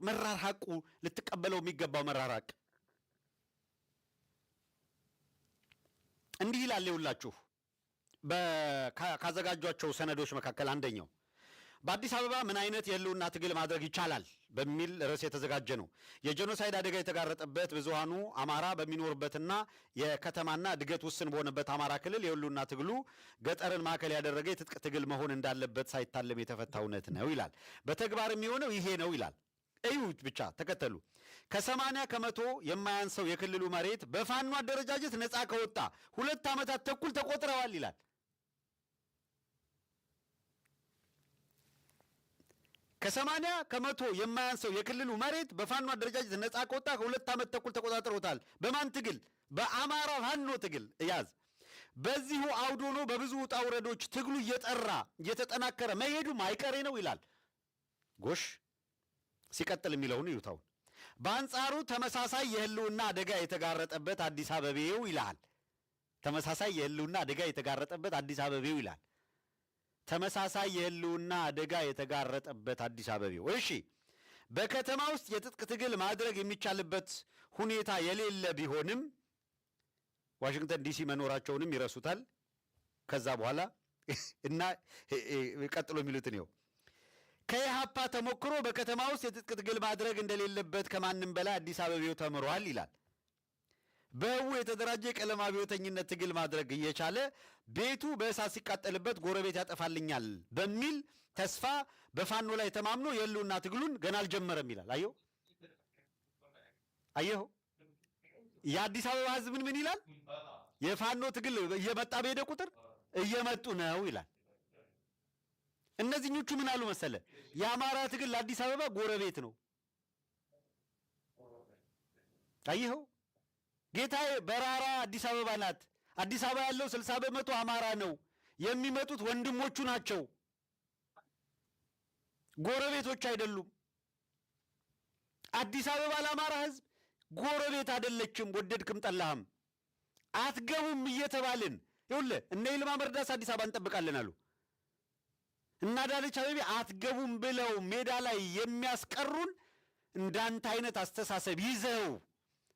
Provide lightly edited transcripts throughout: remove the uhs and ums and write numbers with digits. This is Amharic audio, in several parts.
መራር ሐቁ ልትቀበለው የሚገባው መራር ሐቅ እንዲህ ይላል። ይውላችሁ ካዘጋጇቸው ሰነዶች መካከል አንደኛው በአዲስ አበባ ምን አይነት የህልውና ትግል ማድረግ ይቻላል በሚል ርዕስ የተዘጋጀ ነው። የጄኖሳይድ አደጋ የተጋረጠበት ብዙሃኑ አማራ በሚኖርበትና የከተማና እድገት ውስን በሆነበት አማራ ክልል የህልውና ትግሉ ገጠርን ማዕከል ያደረገ የትጥቅ ትግል መሆን እንዳለበት ሳይታለም የተፈታ እውነት ነው ይላል። በተግባር የሚሆነው ይሄ ነው ይላል። እዩት ብቻ ተከተሉ። ከ80 ከመቶ የማያንሰው የክልሉ መሬት በፋኖ አደረጃጀት ነፃ ከወጣ 2 ዓመታት ተኩል ተቆጥረዋል ይላል። ከ80 ከመቶ የማያንሰው የክልሉ መሬት በፋኖ አደረጃጀት ነፃ ከወጣ 2 ዓመት ተኩል ተቆጣጥረውታል። በማን ትግል? በአማራ ፋኖ ትግል። ያዝ። በዚሁ አውድ ሆኖ በብዙ ውጣ ውረዶች ትግሉ እየጠራ እየተጠናከረ መሄዱም አይቀሬ ነው ይላል። ጎሽ ሲቀጥል የሚለውን ይውታው። በአንጻሩ ተመሳሳይ የህልውና አደጋ የተጋረጠበት አዲስ አበቤው ይላል። ተመሳሳይ የህልውና አደጋ የተጋረጠበት አዲስ አበቤው ይላል። ተመሳሳይ የህልውና አደጋ የተጋረጠበት አዲስ አበቤው። እሺ በከተማ ውስጥ የትጥቅ ትግል ማድረግ የሚቻልበት ሁኔታ የሌለ ቢሆንም ዋሽንግተን ዲሲ መኖራቸውንም ይረሱታል። ከዛ በኋላ እና ቀጥሎ የሚሉትን ነው። ከኢሃፓ ተሞክሮ በከተማ ውስጥ የትጥቅ ትግል ማድረግ እንደሌለበት ከማንም በላይ አዲስ አበቤው ተምሯል ይላል። በህቡ የተደራጀ የቀለም አብዮተኝነት ትግል ማድረግ እየቻለ ቤቱ በእሳት ሲቃጠልበት ጎረቤት ያጠፋልኛል በሚል ተስፋ በፋኖ ላይ ተማምኖ የህልውና ትግሉን ገና አልጀመረም ይላል። አየሁ የአዲስ አበባ ህዝብ ምን ይላል? የፋኖ ትግል እየመጣ በሄደ ቁጥር እየመጡ ነው ይላል። እነዚህኞቹ ምን አሉ መሰለ? የአማራ ትግል ለአዲስ አበባ ጎረቤት ነው። አየኸው ጌታዬ፣ በራራ አዲስ አበባ ናት። አዲስ አበባ ያለው 60 በመቶ አማራ ነው። የሚመጡት ወንድሞቹ ናቸው፣ ጎረቤቶች አይደሉም። አዲስ አበባ ለአማራ ህዝብ ጎረቤት አይደለችም። ወደድክም ጠላህም አትገቡም እየተባልን ይኸውልህ እነ ይልማ መርዳስ አዲስ አበባ እንጠብቃለን አሉ። እና ዳልቻ ቤቢ አትገቡም ብለው ሜዳ ላይ የሚያስቀሩን እንዳንተ አይነት አስተሳሰብ ይዘው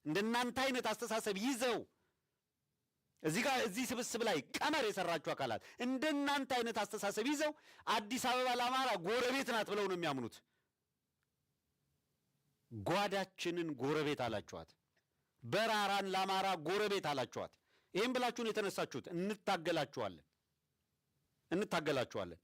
እንደናንተ አይነት አስተሳሰብ ይዘው እዚህ ስብስብ ላይ ቀመር የሰራችሁ አካላት እንደናንተ አይነት አስተሳሰብ ይዘው አዲስ አበባ ለአማራ ጎረቤት ናት ብለው ነው የሚያምኑት። ጓዳችንን ጎረቤት አላችኋት። በራራን ለአማራ ጎረቤት አላችኋት። ይህም ብላችሁን የተነሳችሁት እንታገላችኋለን።